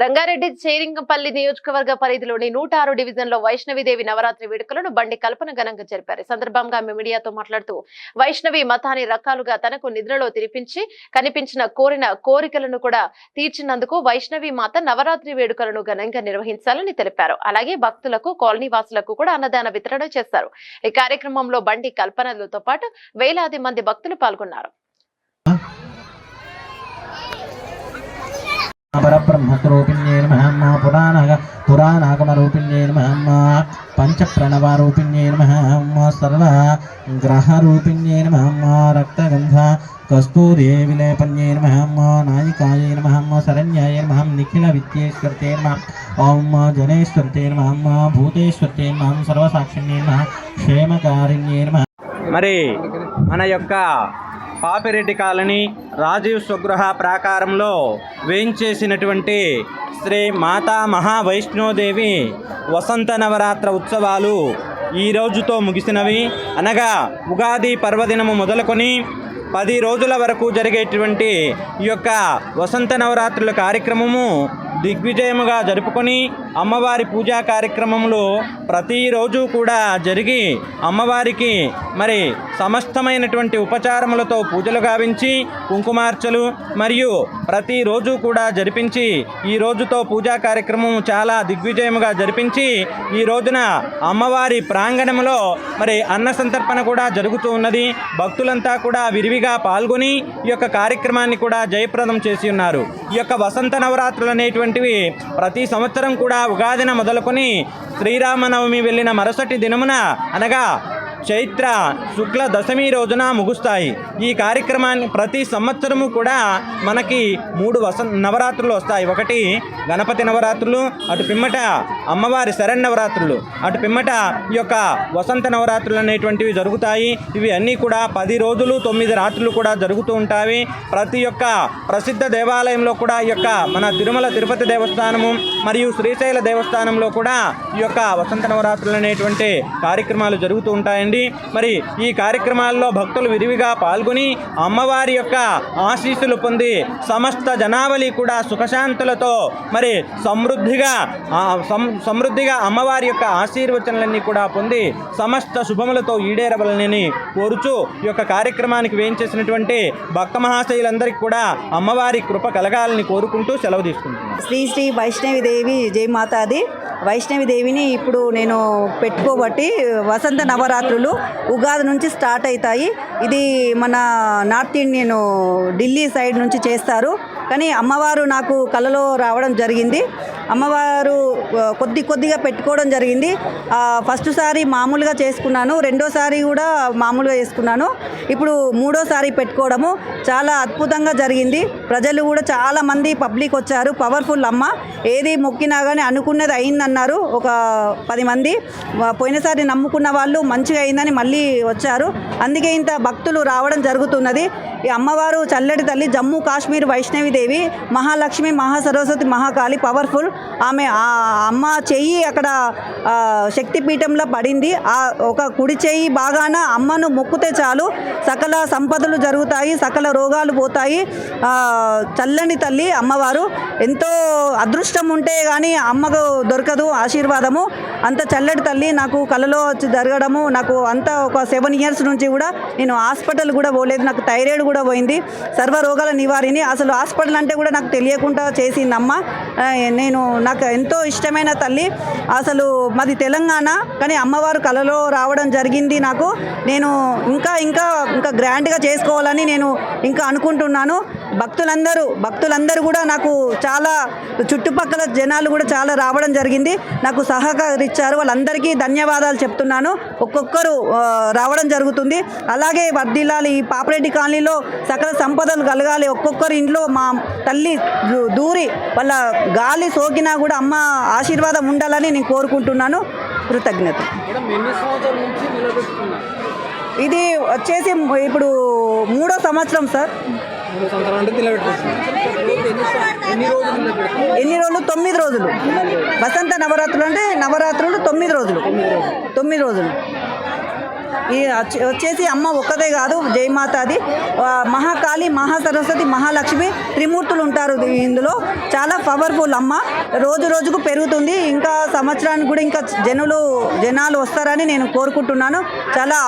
రంగారెడ్డి చేరింగంపల్లి నియోజకవర్గ పరిధిలోని 106 డివిజన్ లో వైష్ణవిదేవి నవరాత్రి వేడుకలను బండి కల్పన ఘనంగా జరిపారు. ఈ సందర్భంగా ఆమె మీడియాతో మాట్లాడుతూ వైష్ణవి మతాన్ని రకాలుగా తనకు నిద్రలో తినిపించి కనిపించిన కోరికలను కూడా తీర్చినందుకు వైష్ణవి మాత నవరాత్రి వేడుకలను ఘనంగా నిర్వహించాలని తెలిపారు. అలాగే భక్తులకు కాలనీ వాసులకు కూడా అన్నదాన వితరణ చేశారు. ఈ కార్యక్రమంలో బండి కల్పనలతో పాటు వేలాది మంది భక్తులు పాల్గొన్నారు. परब्रह्मस्वरूपिण्ये नमः पुराणागमरूपिण्ये नमः पंचप्रणवारूपिण्ये नमः सर्वग्रहरूपिण्ये नमः रक्तगन्धा कस्तूरी विलेपन्ये नमः नायिकायै नमः शरण्याय नमः निखिलविद्येश्वर्ते नमः ओम जनेश्वर्ते नमः भूतेश्वर्ते नमः सर्वसाक्षिण्ये नमः क्षेमकारिण्ये नमः। మరి మన యొక్క పాపిరెడ్డి కాలనీ రాజీవ్ స్వగృహ ప్రాకారంలో వేయించేసినటువంటి శ్రీ మాతా మహావైష్ణోదేవి వసంత నవరాత్ర ఉత్సవాలు ఈ రోజుతో ముగిసినవి. అనగా ఉగాది పర్వదినము మొదలుకొని 10 రోజుల వరకు జరిగేటువంటి ఈ యొక్క వసంత నవరాత్రుల కార్యక్రమము దిగ్విజయముగా జరుపుకొని అమ్మవారి పూజా కార్యక్రమంలో ప్రతిరోజు కూడా జరిగి అమ్మవారికి మరి సమస్తమైనటువంటి ఉపచారములతో పూజలు గావించి కుంకుమార్చలు మరియు ప్రతిరోజు కూడా జరిపించి ఈ రోజుతో పూజా కార్యక్రమం చాలా దిగ్విజయముగా జరిపించి ఈ రోజున అమ్మవారి ప్రాంగణంలో మరి అన్న సంతర్పణ కూడా జరుగుతూ ఉన్నది. భక్తులంతా కూడా విరివిగా పాల్గొని ఈ యొక్క కార్యక్రమాన్ని కూడా జయప్రదం చేసి ఉన్నారు. ఈ యొక్క వసంత నవరాత్రులు అనేటువంటివి ప్రతి సంవత్సరం కూడా ఉగాదిన మొదలుకొని శ్రీరామనవమి వెళ్ళిన మరుసటి దినమున అనగా చైత్ర శుక్ల దశమి రోజున ముగుస్తాయి. ఈ కార్యక్రమాన్ని ప్రతి సంవత్సరము కూడా మనకి 3 నవరాత్రులు వస్తాయి. ఒకటి గణపతి నవరాత్రులు, అటు పిమ్మట అమ్మవారి శరన్నవరాత్రులు, అటు పిమ్మట ఈ యొక్క వసంత నవరాత్రులు అనేటువంటివి జరుగుతాయి. ఇవి అన్నీ కూడా 10 రోజులు 9 రాత్రులు కూడా జరుగుతూ ఉంటాయి. ప్రతి ఒక్క ప్రసిద్ధ దేవాలయంలో కూడా ఈ యొక్క మన తిరుమల తిరుపతి దేవస్థానము మరియు శ్రీశైల దేవస్థానంలో కూడా ఈ యొక్క వసంత నవరాత్రులు అనేటువంటి కార్యక్రమాలు జరుగుతూ ఉంటాయండి. మరి ఈ కార్యక్రమాల్లో భక్తులు విరివిగా పాల్గొని అమ్మవారి యొక్క ఆశీస్సులు పొంది సమస్త జనావళి కూడా సుఖశాంతులతో మరి సమృద్ధిగా అమ్మవారి యొక్క ఆశీర్వచనలన్నీ కూడా పొంది సమస్త శుభములతో ఈడేరవలనని కోరుచూ ఈ యొక్క కార్యక్రమానికి వేయించేసినటువంటి భక్త మహాశయులందరికీ కూడా అమ్మవారి కృప కలగాలని కోరుకుంటూ సెలవు తీసుకుంటున్నాను. శ్రీ శ్రీ వైష్ణవిదేవి జయమాతాది. వైష్ణవిదేవిని ఇప్పుడు నేను పెట్టుకోబట్టి వసంత నవరాత్రులు ఉగాది నుంచి స్టార్ట్ అవుతాయి. ఇది మన నార్త్ ఇండియన్ ఢిల్లీ సైడ్ నుంచి చేస్తారు. కానీ అమ్మవారు నాకు కలలో రావడం జరిగింది. అమ్మవారు కొద్దిగా పెట్టుకోవడం జరిగింది. ఫస్ట్ సారి మామూలుగా చేసుకున్నాను, రెండోసారి కూడా మామూలుగా చేసుకున్నాను. ఇప్పుడు 3వ సారి పెట్టుకోవడము చాలా అద్భుతంగా జరిగింది. ప్రజలు కూడా చాలామంది పబ్లిక్ వచ్చారు. పవర్ఫుల్ అమ్మ, ఏది మొక్కినా కానీ అనుకున్నది అయిందన్నారు. ఒక 10 మంది పోయినసారి నమ్ముకున్న వాళ్ళు మంచిగా అయిందని మళ్ళీ వచ్చారు. అందుకే ఇంత భక్తులు రావడం జరుగుతున్నది. ఈ అమ్మవారు చల్లటి తల్లి, జమ్మూ కాశ్మీర్ వైష్ణవిదేవి, మహాలక్ష్మి, మహాసరస్వతి, మహాకాళి, పవర్ఫుల్. ఆమె ఆ అమ్మ చెయ్యి అక్కడ శక్తిపీఠంలో పడింది. ఒక కుడి చెయ్యి బాగాన అమ్మను మొక్కుతే చాలు సకల సంపదలు జరుగుతాయి, సకల రోగాలు పోతాయి. చల్లని తల్లి అమ్మవారు. ఎంతో అదృష్టం ఉంటే కానీ అమ్మకు దొరకదు ఆశీర్వాదము. అంత చల్లటి తల్లి నాకు కలలో జరగడము. నాకు అంత ఒక 7 ఇయర్స్ నుంచి కూడా నేను హాస్పిటల్ కూడా పోలేదు. నాకు థైరాయిడ్ కూడా పోయింది. సర్వ రోగాల నివారిణి. అసలు హాస్పిటల్ అంటే కూడా నాకు తెలియకుండా చేసింది అమ్మ. నాకు ఎంతో ఇష్టమైన తల్లి. అసలు మాది తెలంగాణ, కానీ అమ్మవారు కలలో రావడం జరిగింది నాకు. నేను ఇంకా గ్రాండ్గా చేసుకోవాలని నేను ఇంకా అనుకుంటున్నాను. భక్తులందరూ కూడా నాకు చాలా చుట్టుపక్కల జనాలు కూడా చాలా రావడం జరిగింది. నాకు సహకరించారు. వాళ్ళందరికీ ధన్యవాదాలు చెప్తున్నాను. ఒక్కొక్కరు రావడం జరుగుతుంది. అలాగే వర్ధిల్లాలి. ఈ పాపిరెడ్డి కాలనీలో సకల సంపదలు కలగాలి. ఒక్కొక్కరు ఇంట్లో మా తల్లి దూరి వాళ్ళ గాలి సోకినా కూడా అమ్మ ఆశీర్వాదం ఉండాలని నేను కోరుకుంటున్నాను. కృతజ్ఞత. ఇది వచ్చేసి ఇప్పుడు 3వ సంవత్సరం సార్. ఎన్ని రోజులు? 9 రోజులు. వసంత నవరాత్రులు అంటే నవరాత్రులు 9 రోజులు. ఈ వచ్చేసి అమ్మ ఒక్కదే కాదు, జయమాతాది మహాకాళి, మహాసరస్వతి, మహాలక్ష్మి త్రిమూర్తులు ఉంటారు ఇందులో. చాలా పవర్ఫుల్ అమ్మ. రోజు రోజుకు పెరుగుతుంది. ఇంకా సంవత్సరానికి కూడా ఇంకా జనాలు వస్తారని నేను కోరుకుంటున్నాను. చాలా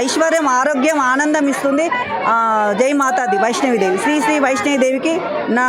ఐశ్వర్యం, ఆరోగ్యం, ఆనందం ఇస్తుంది జయమాతాది వైష్ణవిదేవి. శ్రీ శ్రీ వైష్ణవిదేవికి నా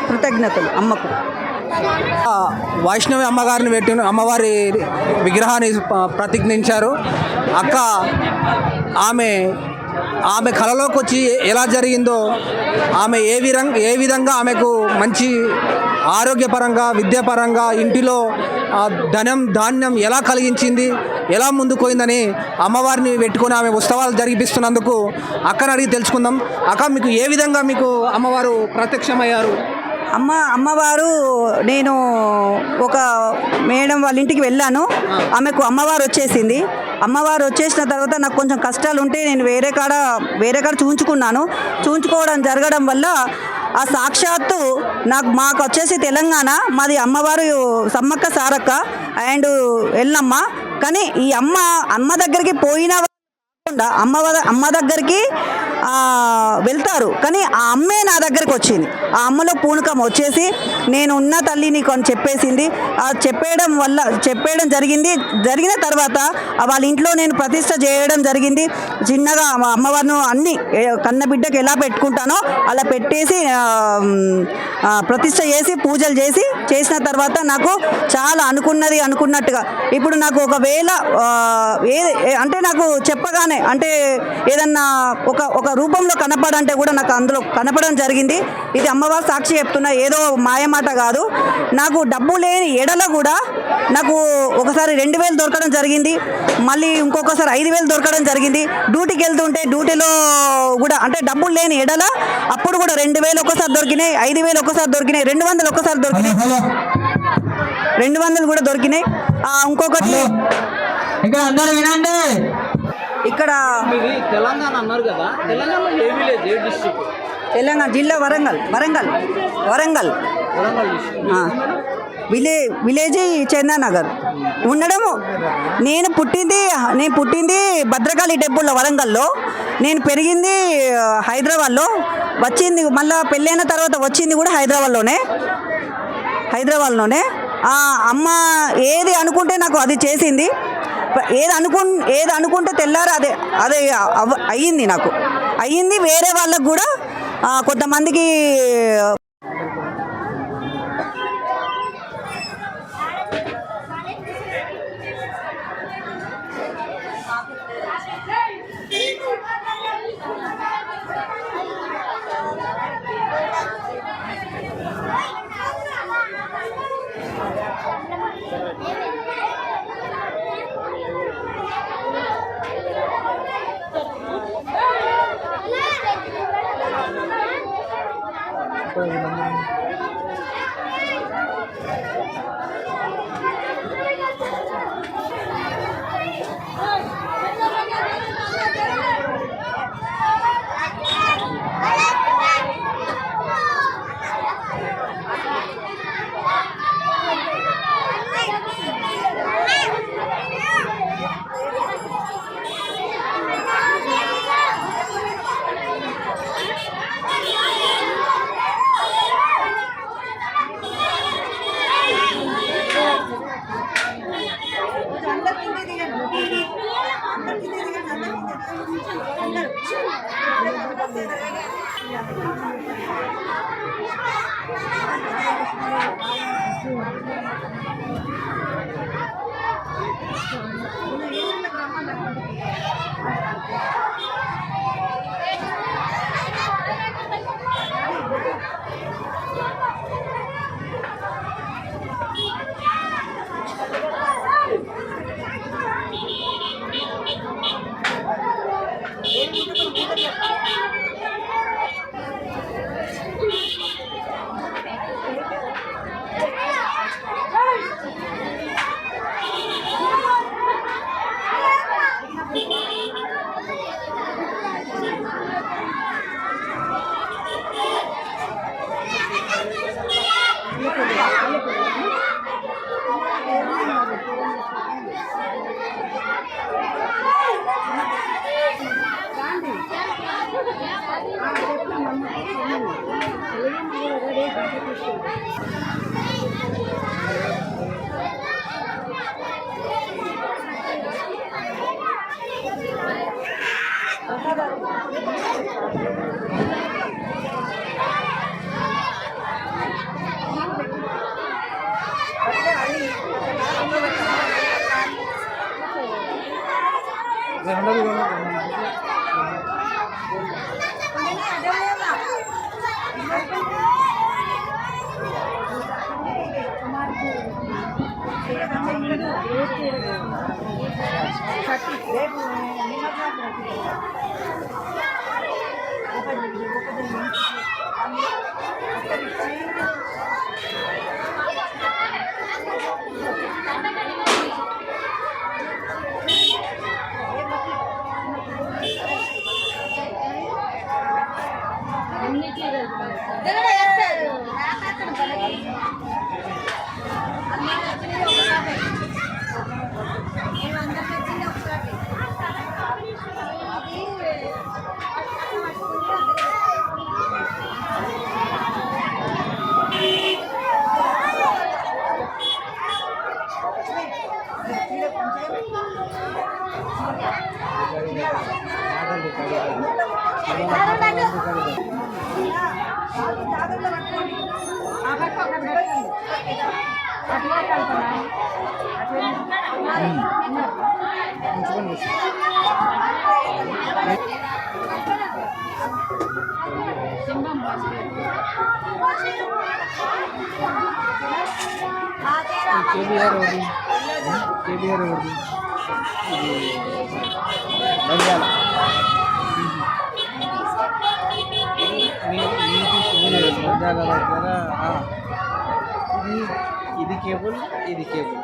కృతజ్ఞతలు అమ్మకు. వైష్ణవి అమ్మగారిని పెట్టిన అమ్మవారి విగ్రహాన్ని ప్రతిజ్ఞించారు. అక్క ఆమె కళలోకి వచ్చి ఎలా జరిగిందో, ఆమె ఏ విధంగా ఆమెకు మంచి ఆరోగ్యపరంగా, విద్యాపరంగా, ఇంటిలో ధాన్యం ఎలా కలిగించింది, ఎలా ముందుకోయిందని అమ్మవారిని పెట్టుకొని ఆమె ఉత్సవాలు జరిపిస్తున్నందుకు అక్కని అడిగి తెలుసుకుందాం. అక్క, మీకు ఏ విధంగా మీకు అమ్మవారు ప్రత్యక్షమయ్యారు? అమ్మవారు నేను ఒక మేడం వాళ్ళ ఇంటికి వెళ్ళాను. ఆమెకు అమ్మవారు వచ్చేసింది. అమ్మవారు వచ్చేసిన తర్వాత నాకు కొంచెం కష్టాలు ఉంటే నేను వేరే కాడ చూంచుకోవడం జరగడం వల్ల ఆ సాక్షాత్తు మాకు వచ్చేసి తెలంగాణ, మాది అమ్మవారు సమ్మక్క సారక్క అండ్ ఎల్లమ్మ. కానీ ఈ అమ్మ దగ్గరికి పోయిన అమ్మ దగ్గరికి వెళ్తారు, కానీ ఆ అమ్మే నా దగ్గరికి వచ్చింది. ఆ అమ్మలో పూనకం వచ్చేసి నేను ఉన్న తల్లి నీకు అని చెప్పేసింది. చెప్పేయడం జరిగిన తర్వాత వాళ్ళ ఇంట్లో నేను ప్రతిష్ట చేయడం జరిగింది. చిన్నగా అమ్మవారిని అన్ని కన్న బిడ్డకి ఎలా పెట్టుకుంటానో అలా పెట్టేసి ప్రతిష్ట చేసి పూజలు చేసిన తర్వాత నాకు చాలా అనుకున్నట్టుగా ఇప్పుడు నాకు ఒకవేళ అంటే నాకు చెప్పగానే అంటే ఏదన్నా ఒక రూపంలో కనపడంటే కూడా నాకు అందులో కనపడడం జరిగింది. ఇది అమ్మవారు సాక్షి చెప్తున్నా, ఏదో మాయమాట కాదు. నాకు డబ్బు లేని ఎడల కూడా నాకు ఒకసారి 2000 దొరకడం జరిగింది. మళ్ళీ ఇంకొకసారి 5000 దొరకడం జరిగింది. డ్యూటీకి వెళ్తుంటే డ్యూటీలో కూడా అంటే డబ్బులు లేని ఎడల అప్పుడు కూడా 2000 ఒకసారి దొరికినాయి, 5000 ఒకసారి దొరికినాయి, 200 ఒకసారి దొరికినాయి, 200 కూడా దొరికినాయి. ఇంకొకటి ఇక్కడ తెలంగాణ అన్నారు కదా, తెలంగాణలో ఏ విలేజ్, ఏ డిస్ట్రిక్ట్? తెలంగాణ జిల్లా వరంగల్ విలేజ్ చందానగర్ ఉండడము. నేను పుట్టింది భద్రకాళి టెంపుల్లో వరంగల్లో. నేను పెరిగింది హైదరాబాద్లో. వచ్చింది మళ్ళీ పెళ్ళైన తర్వాత వచ్చింది కూడా హైదరాబాద్లోనే. అమ్మ ఏది అనుకుంటే నాకు అది చేసింది. ఏది అనుకుంటే తెల్లారు అదే అయ్యింది. నాకు అయ్యింది. వేరే వాళ్ళకు కూడా కొంతమందికి ఇది కేబుల్ ఇది కేబుల్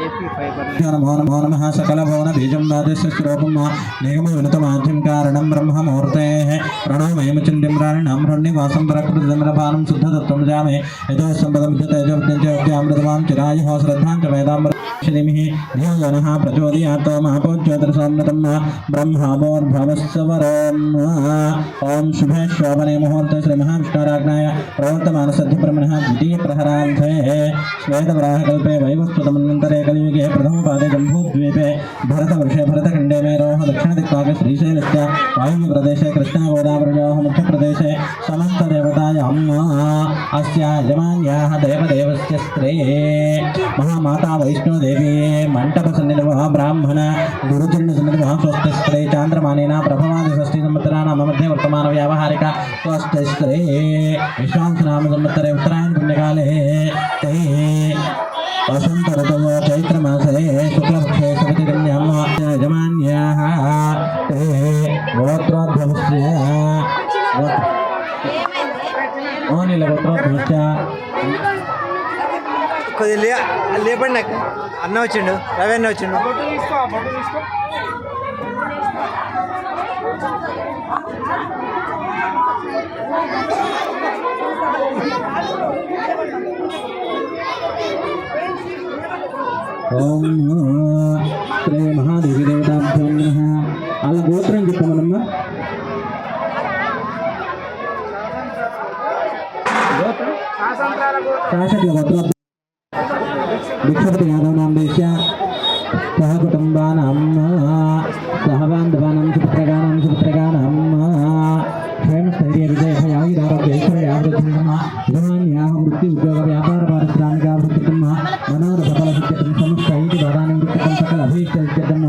ఏపీ ఫైబర్ నమో నమః సకల భువన బీజం రాజస్య స్వరూపం నిగమ వినుత మాధ్యం కారణం బ్రహ్మమూర్తే ప్రణవమయం చిండిమ్రాణిణం హృణ్నివాసం ప్రకృతిదమ్రపానం శుద్ధతత్వం జామే యతో సంపదం తేజోద్యంచామృతమాం చిరాయ శ్రద్ధాం చ వేదామృత శ్రీమిః ధియోజనః ప్రచోదయాత్ మహాపోజ్యోతిర్సమృతం బ్రహ్మమోర్భవస్వరం ఓం శుభే శోభనే ముహూర్తే శ్రీ మహావిష్ణురాజ్ఞాయ ప్రవర్తమాన సద్య బ్రహ్మణః ద్వితీయ ప్రహరాంతే శ్వేతవరాహకల్పే వైవస్వతమన్వంతరే కలిयुगे प्रथमपादे जम्बूद्वीपे भरतवर्षे भरतखण्डे मेरोः दक्षिणदिक्पाके श्रीशैलस्य वायुव्यप्रदेशे कृष्णागोदावर्योः मध्यप्रदेशे समस्तदेवतायाम् अस्या यजमान्याः देवदेवस्य स्त्रे महामाता वैष्णोदेवी मण्डपसन्निधवः ब्राह्मण गुरुचरणसन्निधवः स्वस्तिस्त्रे चान्द्रमानेन प्रभवादिषष्टिसंवत्सराणां मध्ये वर्तमानव्यावहारिक स्वस्तिस्त्रे विश्वासनामसंवत्सरे उत्तरायण पुण्यकाले ते वसंत ऋतुः चैत्रमासे शुक्लपक्षे सुमतिकन्यां यजमान्याः ते गोत्रोद्भवस्य गोत्रोद्भवस्य కొద్దిగా లేపండి నాకు అన్న వచ్చిండు రవి అన్న వచ్చిండు ఓం శ్రీ మహాదేవి దేవతాభ్యో నమః. వాళ్ళ గోత్రం చెప్పమనమ్మా. శాసకుల గోత్రం భిక్షపతి యాదవ నామ దేశ సహ కుటుంబానాం సహ బాంధవానాం సుపుత్రగానాం సుపుత్రగానాం క్షేమ స్థైర్య విజయ ఆయురారోగ్య ఐశ్వర్యాభివృద్ధిమ యజమాన్యాః వృత్తి ఉద్యోగ వ్యాపార పారిశ్రామికాభివృద్ధిమ మనోర సఫల సిద్ధ్యర్థం సమస్త ఇంటి దానాన్ని విత్తకం సకల అభీష్ట సిద్ధ్యర్థం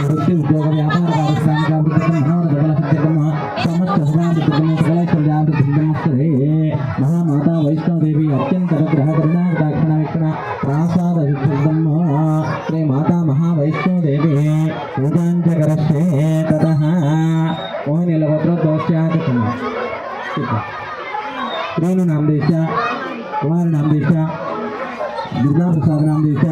వృత్తి ఉద్యోగ వ్యాపార పారిశ్రామికాభివృద్ధిమ మనోర సఫల సిద్ధ్యర్థం సమస్త శుభాభివృద్ధిమ సకలైశ్వర్యాభివృద్ధిమస్తరే మహామాతా వైష్ణోదేవి అత్యంత గ్రహ కరుణా దాక్షిణ వీక్షణ ప్రాసాద సిద్ధ్యర్థం శ్రీ మాతా మహావైష్ణోదేవి పూజాంచకరస్యే తతః మోహినీల గోత్రోద్భవస్యాకృతం రేణు నామ దేశ కుమార నామ దేశ దుర్గా ప్రసాద్ నామ దేశ